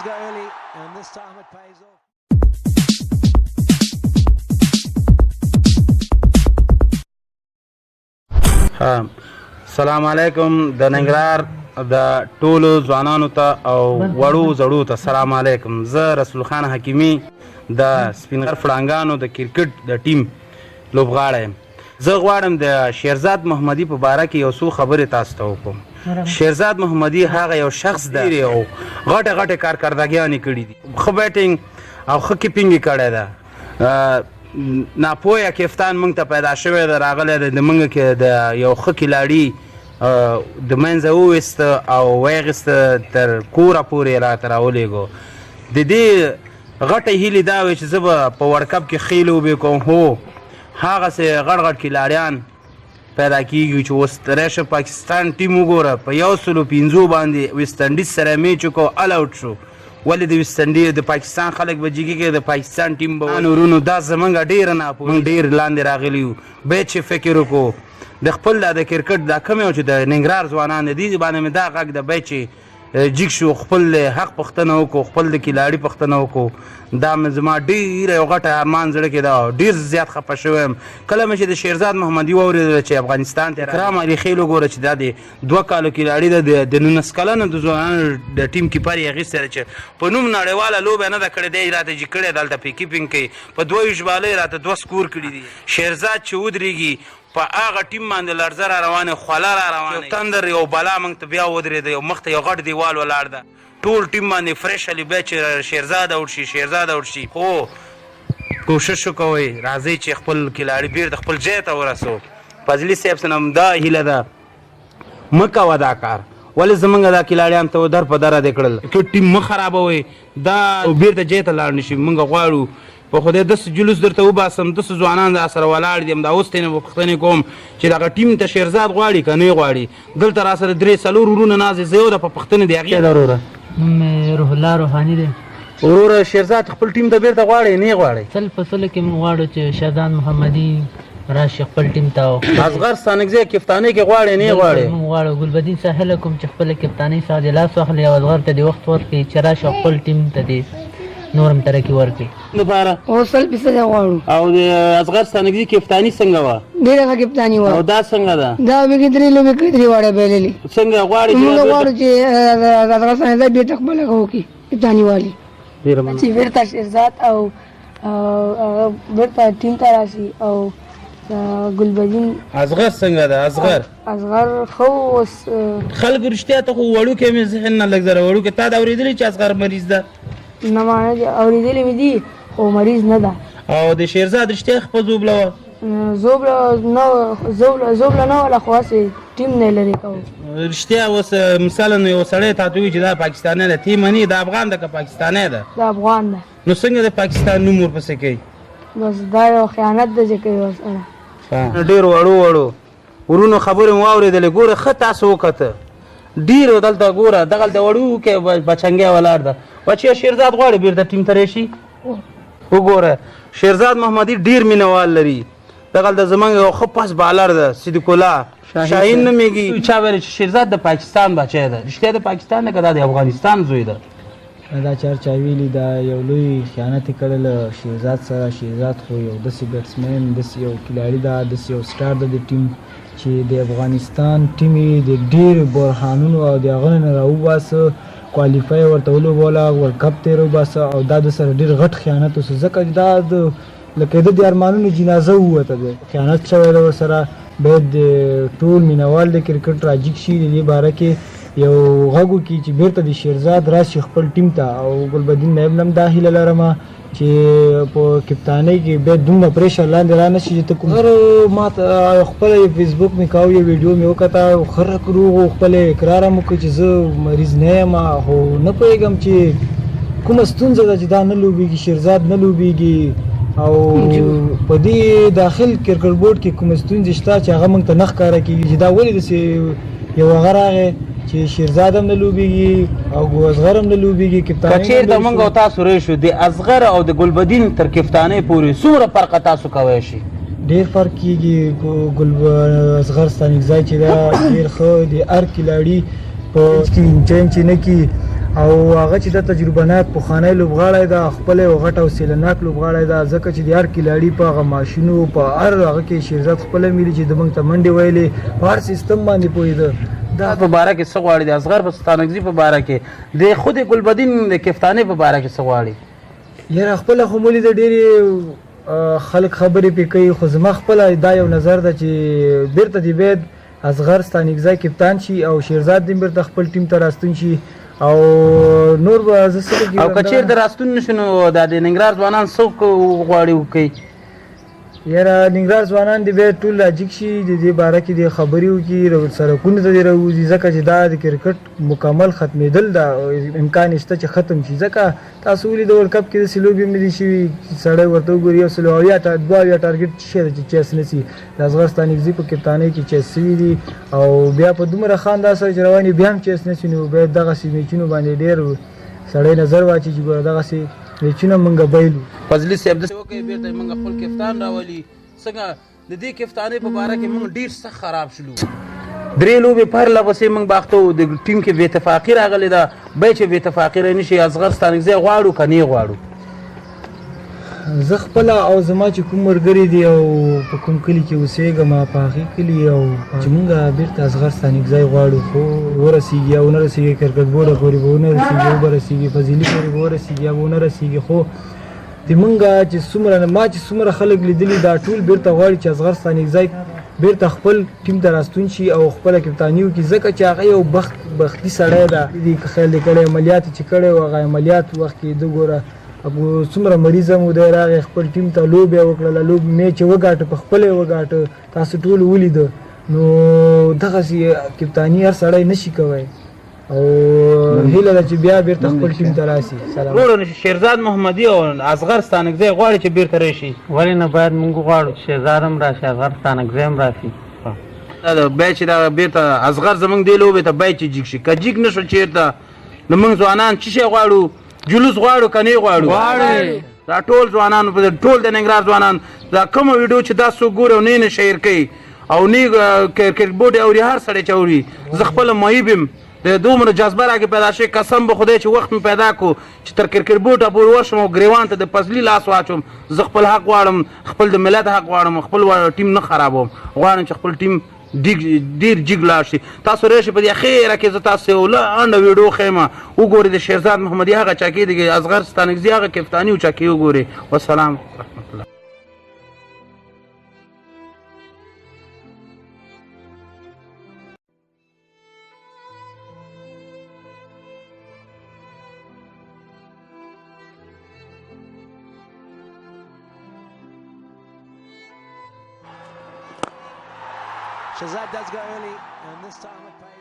go early, and this time it pays off. سلام علیکم د ننګرهار د ټولو ځوانانو ته او وړو زړو ته سلام علیکم. زه رسول خان حکیمي د سپین غر فړانګانو د کرکټ د ټیم لوبغاړی یم. زه غواړم د شیرزاد محمدي په باره کې یو څو خبرې تاسو ته وکړم. شیرزاد محمدي هغه یو شخص دی او غټې غټې کارکردګیانې کړي دي. ښه بیټینګ او ښه کیپینګ یې کړی ده. ناپوهه کفتان موږ ته پیدا شوی دی، راغلی دی د موږ کې د یو ښه کلاړي د منځه وویسته او ویغسته تر کوره پورې یې راته راولېږو. د دې غټه هیلې دا وې چې زه به په ورلډ کپ کې ښې لوبې کوم. هو هغسې غټ غټ کلاړیان پیدا کېږي چې اوس راشه پاکستان ټیم وګوره په 105 باندې ویسټ انډیز سره میچ وکړو، ال آوټ شو. ولې د ویسټ انډیز د پاکستان خلک به جګې کې د پاکستان ټیم به ورونو دا زمونږ ډېره ناپوهي، موږ ډېر لاندې راغلي یو. باید چې فکر وکړو د خپل د کرکټ دا کوم یو چې د ننګرهار ځوانان دي باندې مې دا غږ د باید چې جګ شو، خپل حق پوښتنه وکړو، خپل د کلاړي پوښتنه وکړو. دا مې زما ډېره یو غټه ارمان زړه کې ده، ډېر زیات خفه شوی یم کله مې چې د شیرزاد محمدي واورېدله چې افغانستان ته اکرام علي خیل وګوره چې دا د 2 کالو کلاړي ده، د 19 کلنو د ځوانانو د ټیم کیپر یې اخیستی ده چې په نوم نړیواله لوبه نه ده کړې، دی راته چې کړې ده هلته په کیپینګ کوي، په 22 بالۍ راته 2 سکور کړي دي. شیرزاد چې ودرېږي په هغه ټیم باندې لړزه را روانې، خوله را روانې، تندر یو بلا موږ ته بیا ودرېده، یو مخ ته یو غټ دیوال ولاړ ده. ټول ټیم باندې فرش علي بیا چې شیرزاد اوټ شي، شیرزاد اوټ شي. خو کوشش وکوئ راځئ چې خپل کلاړي بېرته خپل ځای ته ورسو. فضلي صاحب سره هم دا هیله ده مه کوه دا کار، ولې زمونږ دا کلاړیان ته در په دره دې کړل. ټیم مه خرابوئ، دا بېرته ځای ته لاړ نه شي. موږ غواړو په خدای داسې جلوس درته وباسم، داسې ځوانان در سره ولاړ دي. همدا اوس ته نه به پوښتنې کوم چې دغه ټیم ته شیرزاد غواړي که نه یې غواړي. دلته را سره 3-4 ورونه ناست دي، زه یو د په پوښتنې د هغې ده. وروره نوم مې روح الله روحاني دی. وروره شیرزاد خپل ټیم ته بېرته غواړئ نه یې غواړئ؟ 100% کې موږ غواړو چې شیرزاد محمدي راشي خپل ټیم ته. اصغر ستانکزی کفتانۍ کې غواړئ نه یې غواړئ؟ موږ غواړو ګلبدین ساحل کوم چې خپله کپتانۍ څخه د لاس واخلي او اصغر ته دې وخت ورکړي چې راشي خپل ټیم ته دې نورم ترقي ورکړي. لپاره او 100% غواړو. او د اصغر ستانکزی کفتاني څنګه وه؟ ډېره ښه کپتاني وه. او دا څنګه ده؟ دا ویکې 3 لوبې کړې 3 واړه بایللې. څنګه غواړي موږ غواړو چې اصغر ستانکزی بېرته خپله وکړي کپتاني والي، چې بېرته شیرزاد او بېرته ټیم ته راشي. او ګلبدین اصغر څنګه ده؟ اصغر ښه اوس خلکو رښتیا ته خو وړوکی مې ذهن نه لږ زره وړوکی تا دا اورېدلې چې اصغر مریض ده؟ نه ما نه دي اورېدلې مې دي خو مریض نه ده. او د شیرزاد رښتیا خپه زوبله وه؟ زوبله نه وله خو هسې ټیم نه یې لرې کوو. رښتیا اوس مثلا یو سړی تا ته وایي چې دا پاکستانی ده، ته یې منې دا افغان ده که پاکستانی ده؟ دا افغان ده. نو څنګه د پاکستان نوم ورپسې کوي؟ بس دا یو خیانت ده چې کوي ورسره. ډېر وړو ورونو خبرې مو واورېدلې. ګوره ښه تاسو وکته ډېر دلته ګوره دغلته وړوکی بچنګی ولاړ ده. بچیا شیرزاد غواړي بېرته ټیم ته راشي. وګوره شیرزاد محمدي ډېر مینهوال لري. دغلته زموږ یو ښه پس بالر ده صدیق الله شاهین نومېږي. چا ویل چې شیرزاد د پاکستان بچی ده؟ رښتیا د پاکستان نه که دا د افغانستان زوی ده؟ دا چا ویلي دا یو لوی خیانت یې کړی له شیرزاد سره. شیرزاد خو یو داسې بیټسمین، داسې یو کلاړي ده، داسې یو سټار ده د ټیم چې د افغانستان ټیم یې د ډېرو بحرانونو او د هغه نه راوباسه، کوالیفای ورته ولوبوله، ورلډ کپ ته یې راوباسه. او دا د سره ډېر غټ خیانت اوسه، ځکه چې دا لکه د ارمانونو جنازه ووته ده، خیانت شوی ده ورسره. باید د ټول مینهوال د کرکټ راجګ شي، د دې باره کې یو غږ وکړي چې بېرته د شیرزاد راشي خپل ټیم ته. او ګلبدین نایب نه هم دا هیله لرمه چې په کپتانۍ کې باید دومره پریشر لاندې را نه شي چې ته کوم ما ته خپله فیسبوک مې کاوه، یو ویډیو مې وکته، خرک روغ و، خپله اقرار هم وکړ چې زه مریض نه یم، خو نه پوهېږم چې کومه ستونزه ده چې دا نه لوبېږي، شیرزاد نه لوبېږي. او په دې داخل کرکټ بورډ کې کومه ستونزې شته چې هغه موږ ته نه ښکاره کېږي چې دا ولې داسې یو هغه راغی چې شیرزاد هم نه لوبېږي او اصغر هم نه لوبېږي. که چېرته موږ او تاسو راشو د اصغر او د ګلبدین تر کفتانۍ پورې څومره فرق تاسو کولی شي؟ ډېر فرق کېږي. اصغر ستانکزی چې دا ډېر ښه د هر کلاړي په ټیم چې نه کي او هغه چې د تجربه ناک پخوانی لوبغاړی ده، خپل یو غټ او سیلناک لوبغاړی ده، ځکه چې د هر کلاړي په هغه ماشینو په هر هغه کې شیرزاد خپله ملي چې د موږ ته منډې ویلې په هر سیستم باندې پوهېده. دا په باره کې څه غواړي د اصغر په ستانکزي په باره کې د خود ګلبدین د کفتانې په باره کې څه غواړي؟ یاره خپله خو مولي د ډېرې خلک خبرې پې کوي، خو زما خپله دا یو نظر ده چې بېرته دې باید اصغر ستانکزی کپتان شي او شیرزاد دې بېرته خپل ټیم ته راستون شي او نور به زه څه او که چېرته راستون نه شي نو دا د ننګرهار ځوانان څه غواړي وکړي؟ یاره ننګرهار ځوانان دې باید ټول راجګ شي، د دې باره کې دې خبرې وکړي، سړکونو ته دې راوځي، ځکه چې دا د کرکټ مکمل ختمېدل ده، امکان شته چې ختم شي. ځکه تاسو ولې د ورلډ کپ کې داسې لوبې مې دي شوي چې سړی ورته وګوري 100 ټارګېټ څه شی ده چې چیس نه شي. د اصغر ستانکزي په کپتانۍ کې چیس شوي دي او بیا په دومره ښه انداز سره چې روان بیا هم چیس نه شي، نو باید دغسې میچونو باندې ډېر سړی نظر واچي چې ګوره دغسې میچونه موږ بایلو. فضلي صاحب داسې وکړئ بېرته موږ خپل کفتان راولي. څنګه د دې کفتانۍ په باره کې موږ ډېر سخت خراب شلو، 3 لوبې پرله پسې موږ باختو، د ټیم کې بې اتفاقي راغلې ده. بیا چې بې اتفاقي رانه شي اصغر ستانکزی غواړو که نه غواړو؟ زه خپله او زما چې کوم ملګري دي او په کوم کلي کې اوسېږم په هغې کلي او چې مونږ بېرته اصغر ستانکزی غواړو، خو ورسېږي یا ونه رسېږي، کرکټ بورډه پورې به ونه رسېږي، وبه رسېږي، فضلي پورې به ورسېږي یا به ونه رسېږي. خو د مونږ چې څومره ما چې څومره خلک لیدلي دا ټول بېرته غواړي چې اصغر ستانکزی بېرته خپل ټیم ته راستون شي او خپله کپتاني وکړي، ځکه چې هغه یو بختي سړی ده. دې که خیال دې کړی عملیات چې کړی و هغه عملیات وخت کې ده ګوره څومره مریض هم و دی، راغی خپل ټیم ته لوبې وکړله، لوبې میچ یې وګاټه، په خپله یې وګاټه، تاسو ټول ولیده. نو دغسې کپتاني هر سړی نشي کوی او هیله ده چې بیا بېرته خپل ټیم ته راشي. وروڼو شیرزاد محمدي او اصغر ستانکزی غواړي چې بېرته راشي؟ ولې نه باید موږ غواړو چې شیرزاد هم راشي، اصغر ستانکزی هم راشي. بیا چې دا بېرته اصغر زموږ دې لوبې ته بیا چې جګ شي، که جګ نه شو چېرته نو موږ ځوانان څه شی غواړو؟ جلوس غواړو که نه غواړو؟ دا ټول ځوانان ټول د ننګرهار ځوانان دا کومه ویډیو چې دا څوک ګوري او نه شیر کوي او نه کرکټ بورډ اوري، هر سړی چې اوري زه خپله محب یم، د دومره جذبه راکې پیدا شي، قسم به خدای چې وخت مې پیدا کو چې تر کرکټ بورډه پورې ورشم او ګریوان ته د فضلي لاس واچوم. زه خپل حق غواړم، خپل د ملت حق غواړم، خپل ټیم نه خرابوم، غواړم چې خپل ټیم ډېر جګ لاړ شي. تاسو راشئ په دې اخیره کې زه تاسو یو لنډه ویډیو ښیم، وګورئ د شیرزاد محمدي هغه چاکي د اصغر ستانکزي هغه کپتاني او چاکي وګورئ. والسلام ورحمة الله. Shazad does go early, and this time it pays.